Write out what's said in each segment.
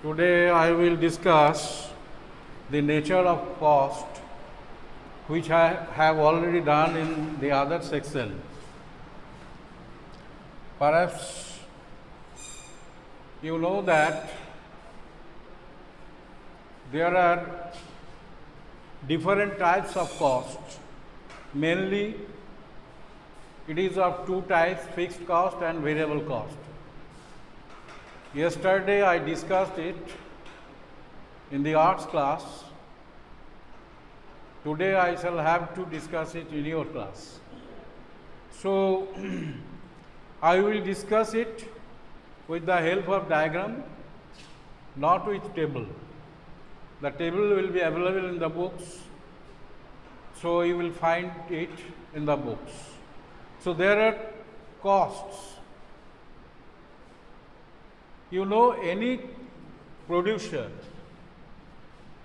Today I will discuss the nature of cost, which I have already done in the other section. Perhaps you know that there are different types of cost. Mainly it is of two types, fixed cost and variable cost. Yesterday I discussed it in the arts class. Today I shall have to discuss it in your class. So I will discuss it with the help of diagram, not with table. The table will be available in the books, so you will find it in the books. So there are costs. You know, any producer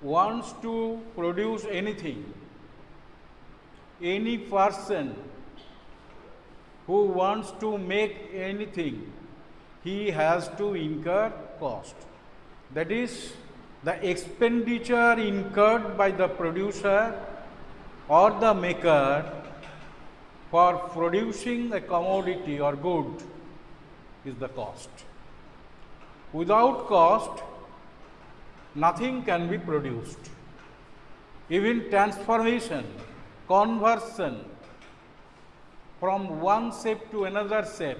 wants to produce anything, any person who wants to make anything, he has to incur cost. That is, the expenditure incurred by the producer or the maker for producing a commodity or good is the cost. Without cost, nothing can be produced. Even transformation, conversion from one shape to another shape,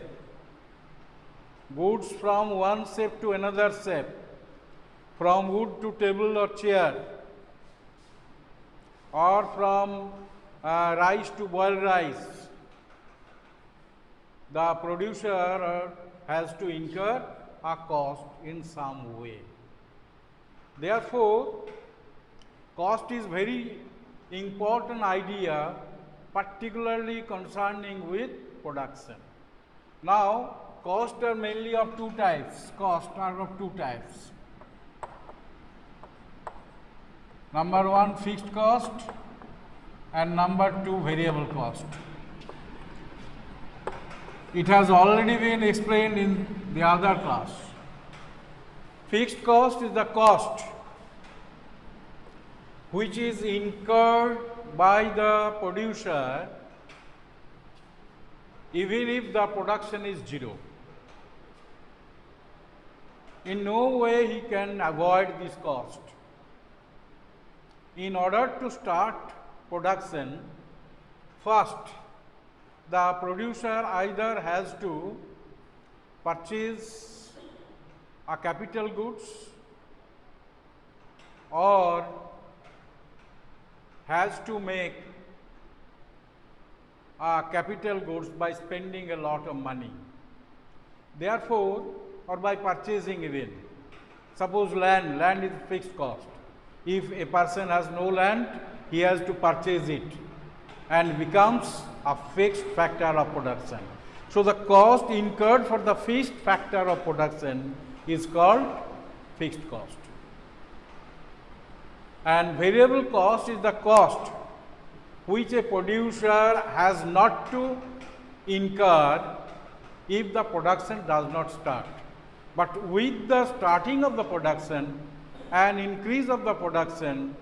goods from one shape to another shape, from wood to table or chair, or from rice to boiled rice, the producer has to incur a cost in some way. Therefore, cost is very important idea, particularly concerning with production. Now, costs are mainly of two types. Costs are of two types. Number one, fixed cost, and number two, variable cost. It has already been explained in the other class. Fixed cost is the cost which is incurred by the producer even if the production is zero. In no way he can avoid this cost. In order to start production, first the producer either has to purchase a capital goods or has to make a capital goods by spending a lot of money. Therefore, or by purchasing even. Suppose land is fixed cost. If a person has no land, he has to purchase it and becomes a fixed factor of production. So the cost incurred for the fixed factor of production is called fixed cost. And variable cost is the cost which a producer has not to incur if the production does not start. But with the starting of the production and increase of the production,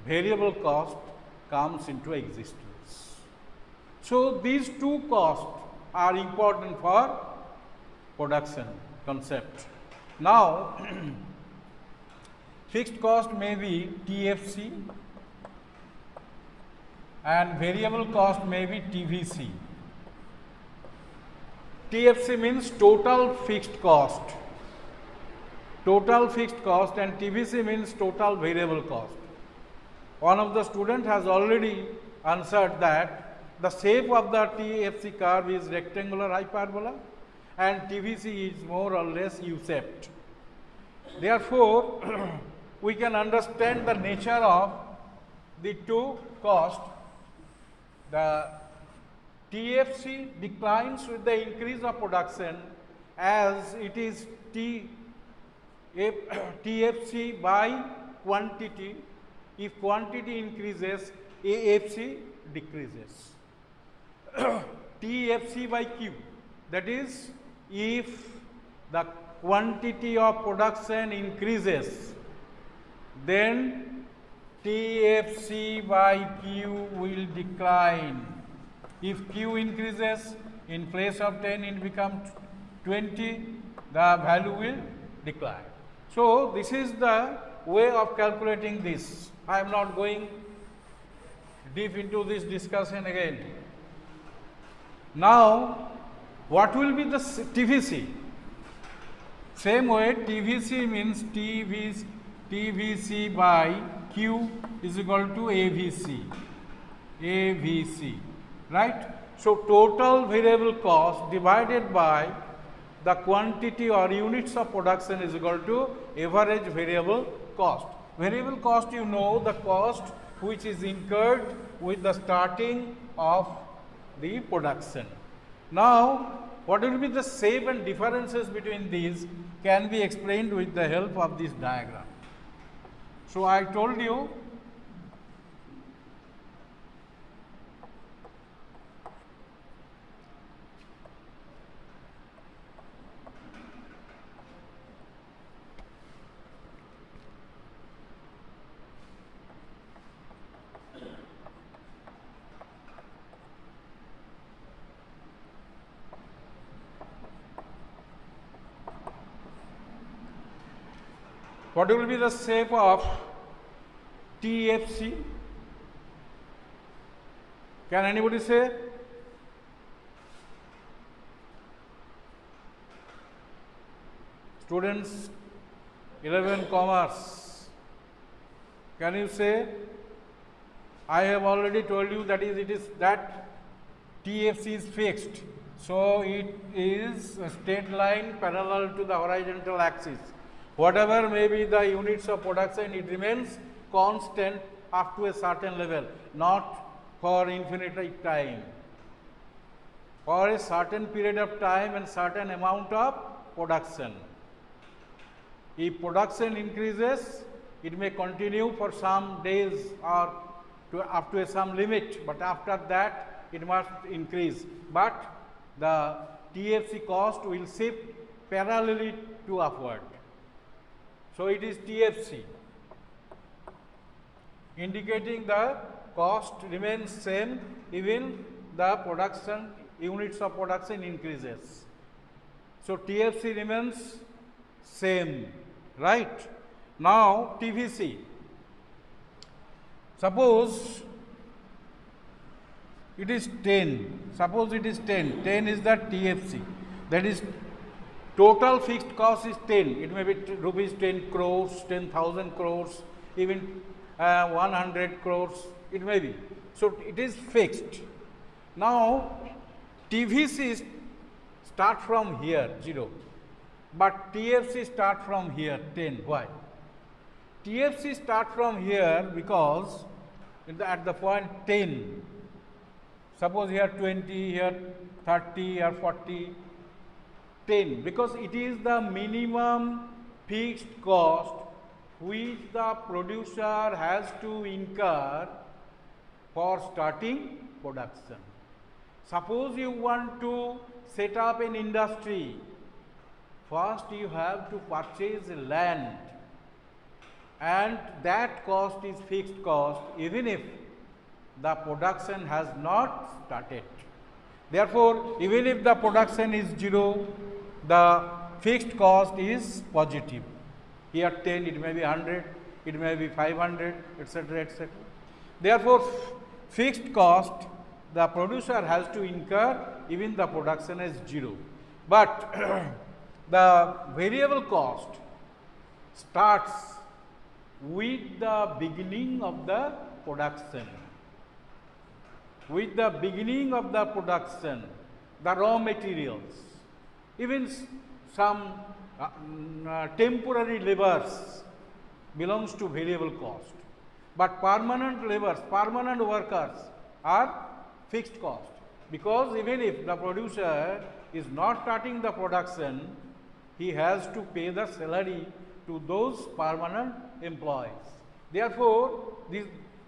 variable cost comes into existence. So these two costs are important for production concept. Now, fixed cost may be TFC and variable cost may be TVC. TFC means total fixed cost. Total fixed cost, and TVC means total variable cost. One of the students has already answered that the shape of the TFC curve is rectangular hyperbola and TVC is more or less U-shaped. Therefore, we can understand the nature of the two costs. The TFC declines with the increase of production as it is TFC by quantity. If quantity increases, AFC decreases. TFC by Q, that is, if the quantity of production increases, then TFC by Q will decline. If Q increases, in place of 10 it becomes 20, the value will decline. So, this is the way of calculating this. I am not going deep into this discussion again. Now, what will be the TVC? Same way, TVC means TVC by Q is equal to AVC, right? So, total variable cost divided by the quantity or units of production is equal to average variable cost. Variable cost, you know, the cost which is incurred with the starting of the production. Now, what will be the shape and differences between these can be explained with the help of this diagram. So, I told you what will be the shape of TFC? Can anybody say? Students 11 commerce, can you say? I have already told you that that TFC is fixed. So, it is a straight line parallel to the horizontal axis. Whatever may be the units of production, it remains constant up to a certain level, not for infinite time. For a certain period of time and certain amount of production. If production increases, it may continue for some days or up to some limit, but after that it must increase. But the TFC cost will shift parallelly to upward. So, it is TFC, indicating the cost remains same even the production units of production increases. So, TFC remains same, right? Now, TVC, suppose it is 10, suppose it is 10 is the TFC, that is total fixed cost is 10, it may be rupees 10 crores, 10,000 crores, even 100 crores, it may be. So, it is fixed. Now, TVC start from here 0, but TFC start from here 10. Why? TFC start from here because at the point 10, suppose here 20, here 30, here 40, 10, because it is the minimum fixed cost which the producer has to incur for starting production. Suppose you want to set up an industry, first you have to purchase land, and that cost is fixed cost even if the production has not started. Therefore, even if the production is 0, the fixed cost is positive. Here 10, it may be 100, it may be 500, etc., etc. Therefore, fixed cost the producer has to incur even the production is 0. But the variable cost starts with the beginning of the production. With the beginning of the production, the raw materials, even some temporary labors belongs to variable cost, but permanent labors, permanent workers are fixed cost, because even if the producer is not starting the production, he has to pay the salary to those permanent employees. Therefore,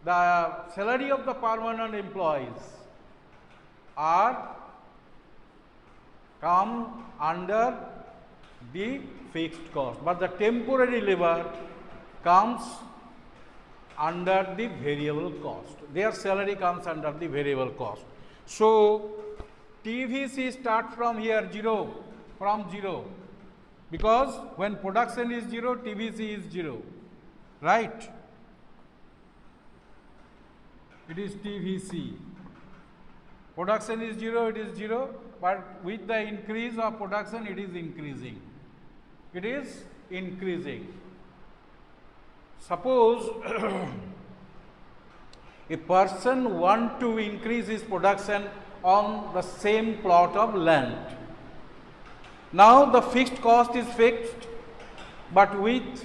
the salary of the permanent employees are come under the fixed cost, but the temporary labor comes under the variable cost. Their salary comes under the variable cost. So, TVC start from here 0, from 0, because when production is 0, TVC is 0, right? It is TVC. Production is 0, it is 0, but with the increase of production, it is increasing. It is increasing. Suppose a person wants to increase his production on the same plot of land. Now the fixed cost is fixed, but with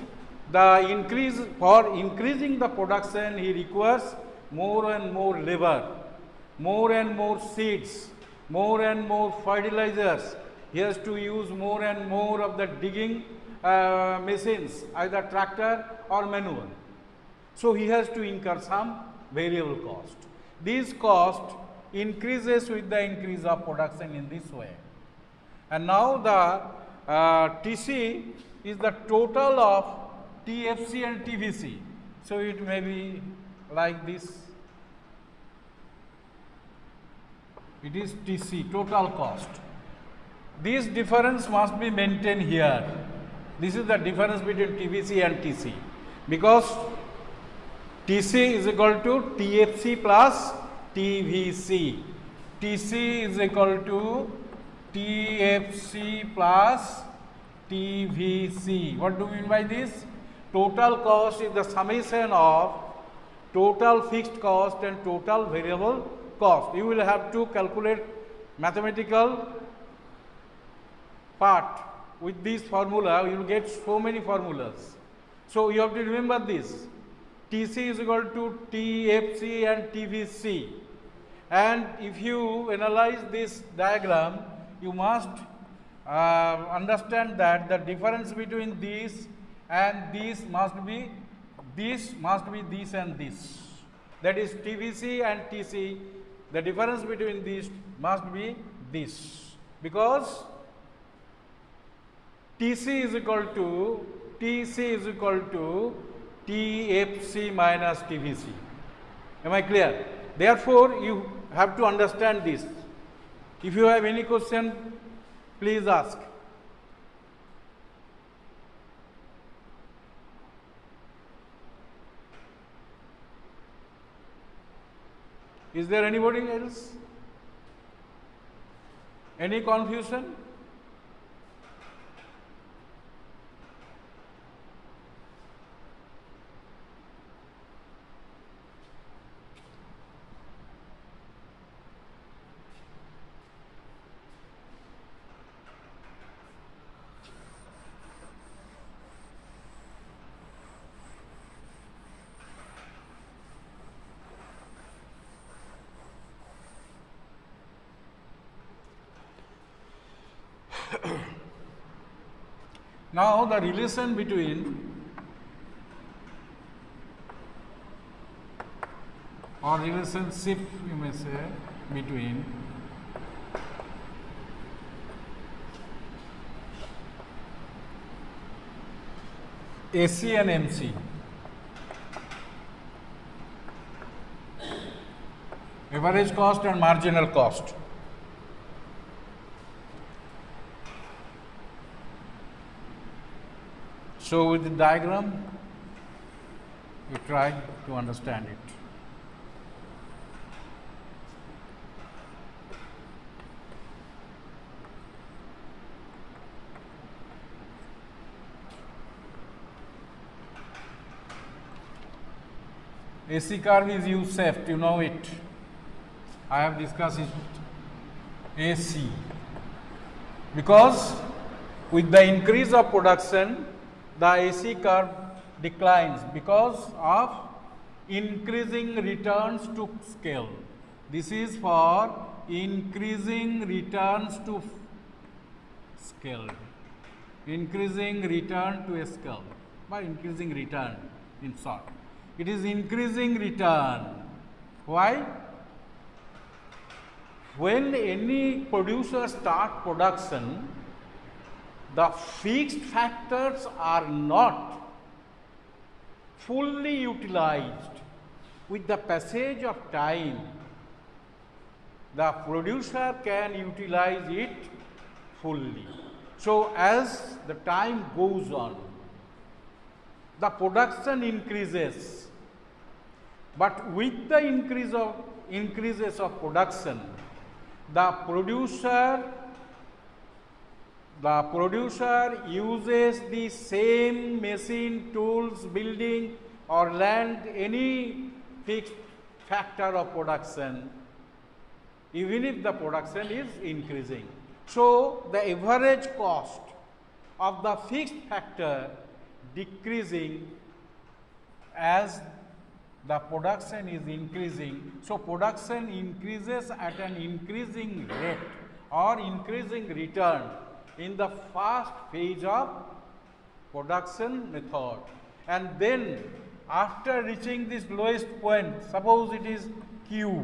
the increase, for increasing the production, he requires more and more labor, more and more seeds, more and more fertilizers. He has to use more and more of the digging machines, either tractor or manual. So he has to incur some variable cost. This cost increases with the increase of production in this way. And now the TC is the total of TFC and TVC. So it may be like this. It is TC, total cost. This difference must be maintained here. This is the difference between TVC and TC, because TC is equal to TFC plus TVC. TC is equal to TFC plus TVC. What do you mean by this? Total cost is the summation of total fixed cost and total variable cost. You will have to calculate mathematical part with this formula. You will get so many formulas. So you have to remember this. TC is equal to TFC and TVC. And if you analyze this diagram, you must understand that the difference between this and this must be this and this. That is TVC and TC. The difference between these must be this, because TC is equal to TFC minus TVC. Am I clear? Therefore, you have to understand this. If you have any question, please ask. Is there anybody else? Any confusion? Now the relation between, or relationship you may say, between AC and MC. Average cost and marginal cost. So with the diagram, you try to understand it. AC curve is U-shaped, you know it. I have discussed it. AC. Because with the increase of production, the AC curve declines because of increasing returns to scale. This is for increasing returns to scale. Increasing return to a scale, by increasing return in short. It is increasing return. Why? When any producer start production, the fixed factors are not fully utilized. With the passage of time, the producer can utilize it fully. So, as the time goes on, the production increases, but with the increases of production, the producer uses the same machine, tools, building or land, any fixed factor of production, even if the production is increasing. So, the average cost of the fixed factor decreasing as the production is increasing. So, production increases at an increasing rate or increasing return in the first phase of production method, and then after reaching this lowest point, suppose it is Q,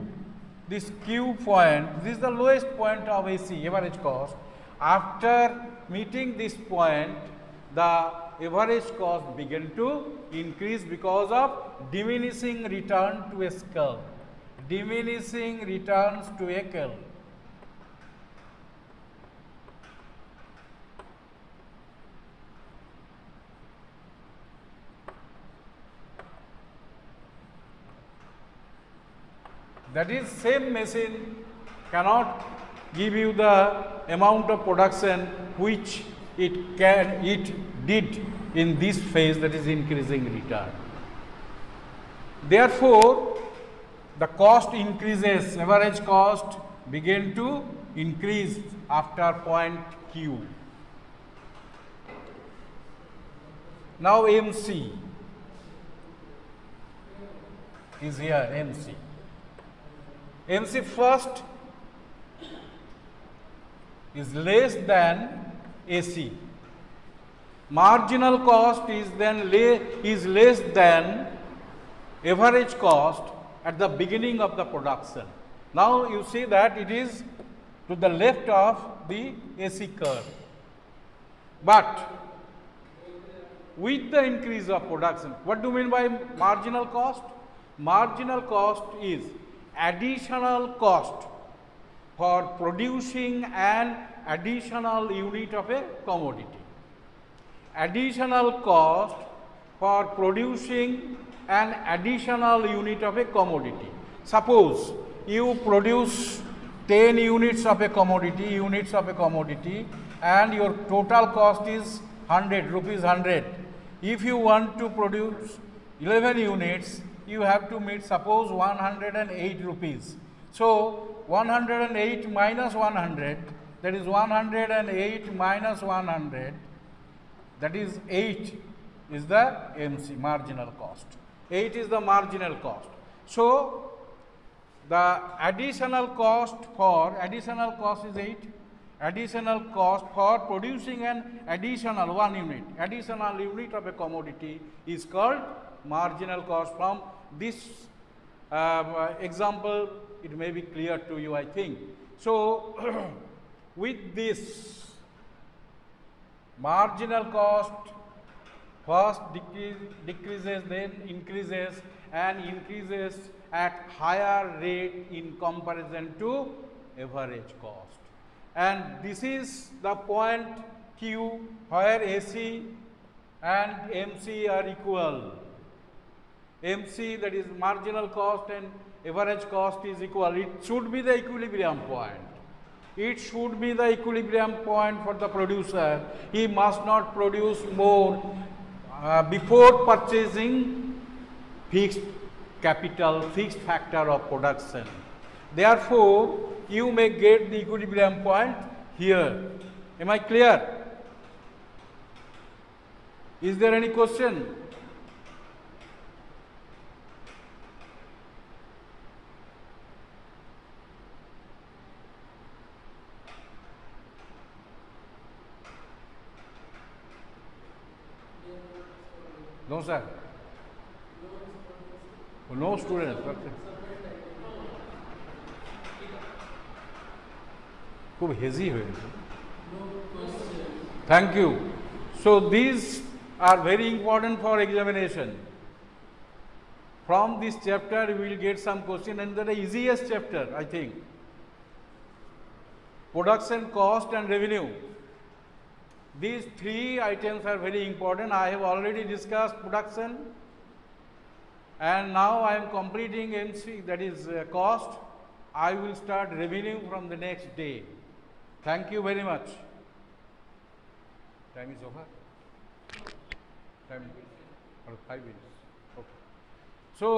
this Q point, this is the lowest point of AC, average cost. After meeting this point, the average cost begin to increase because of diminishing return to a scale, diminishing returns to a scale. That is, same machine cannot give you the amount of production which it did in this phase, that is increasing return. Therefore, the cost increases, average cost begin to increase after point Q. Now, MC is here, MC. MC first is less than AC. Marginal cost is then less than average cost at the beginning of the production. Now, you see that it is to the left of the AC curve. But with the increase of production, what do you mean by marginal cost? Marginal cost is additional cost for producing an additional unit of a commodity. Additional cost for producing an additional unit of a commodity. Suppose you produce 10 units of a commodity, and your total cost is 100 rupees 100. If you want to produce 11 units, you have to meet suppose 108 rupees. So, 108 minus 100, that is 108 minus 100, that is 8 is the MC, marginal cost. 8 is the marginal cost. So, the additional cost is 8. Additional cost for producing an additional 1 unit, additional unit of a commodity is called marginal cost. From this example, it may be clear to you, I think. So, with this marginal cost first decreases, then increases, and increases at higher rate in comparison to average cost. And this is the point Q where AC and MC are equal. MC, that is marginal cost, and average cost is equal. It should be the equilibrium point. It should be the equilibrium point for the producer. He must not produce more before purchasing fixed capital, fixed factor of production. Therefore, you may get the equilibrium point here. Am I clear? Is there any question? No, sir. No students. খুব hazy হয়ে গেছে। Thank you. So these are very important for examination. From this chapter we will get some question, and the easiest chapter I think. Production cost and revenue. These three items are very important. I have already discussed production, and now I am completing MC, that is cost. I will start revenue from the next day. Thank you very much. Time is over. Time or 5 minutes. Okay. So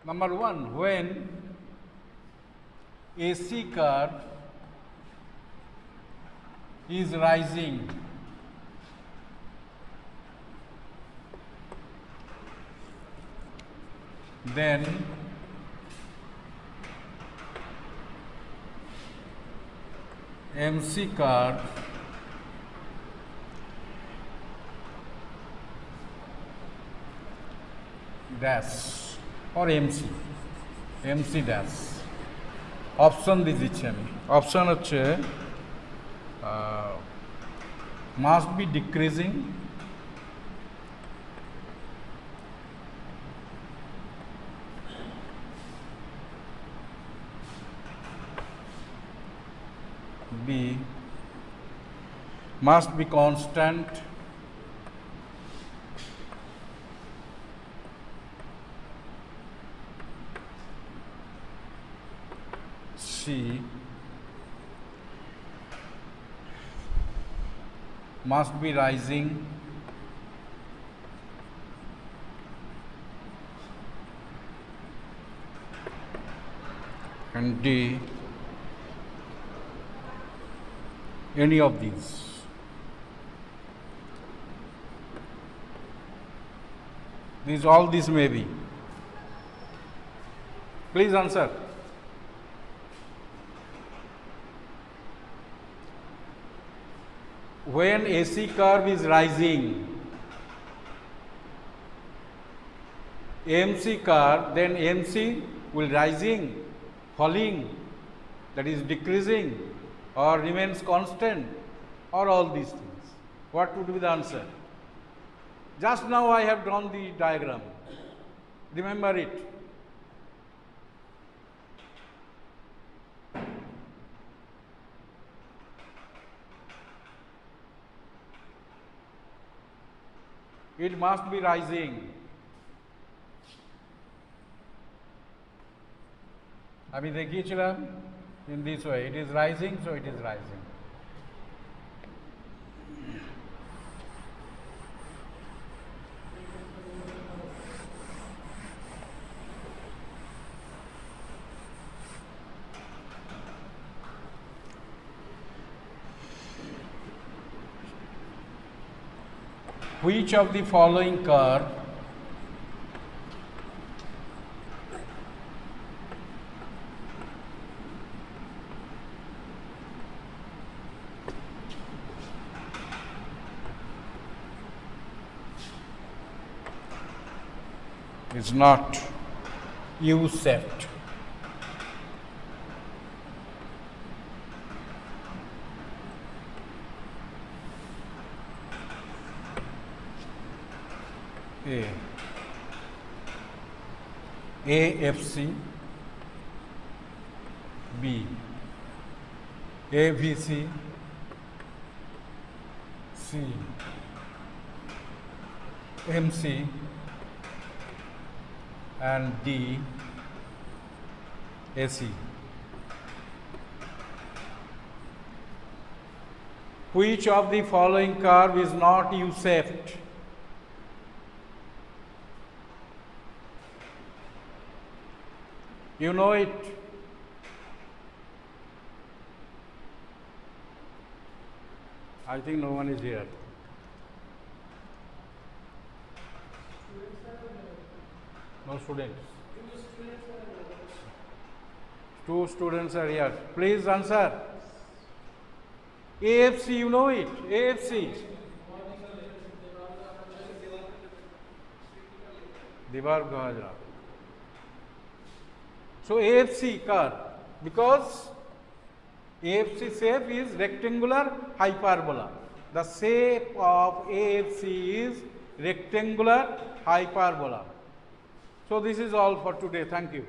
number one, when AC curve is rising, then MC curve dash or MC dash option দিয়ে দিচ্ছি আমি option হচ্ছে must be decreasing B must be constant C must be rising and D any of these. All these may be. Please answer. When AC curve is rising, MC curve, then MC will rising, falling, that is decreasing, or remains constant, or all these things. What would be the answer? Just now I have drawn the diagram. Remember it. It must be rising. আমি দেখিয়েছিলাম in this way. It is rising, so it is rising. Which of the following curve is not U-shaped? A. AFC, B. AVC, C. MC, and D. AC. Which of the following curve is not U-shaped? You know it. I think no one is here. No students. Two students are here. Please answer. AFC, you know it. AFC. Devarg Hajra. So AFC curve, because AFC shape is rectangular hyperbola. The shape of AFC is rectangular hyperbola. So this is all for today. Thank you.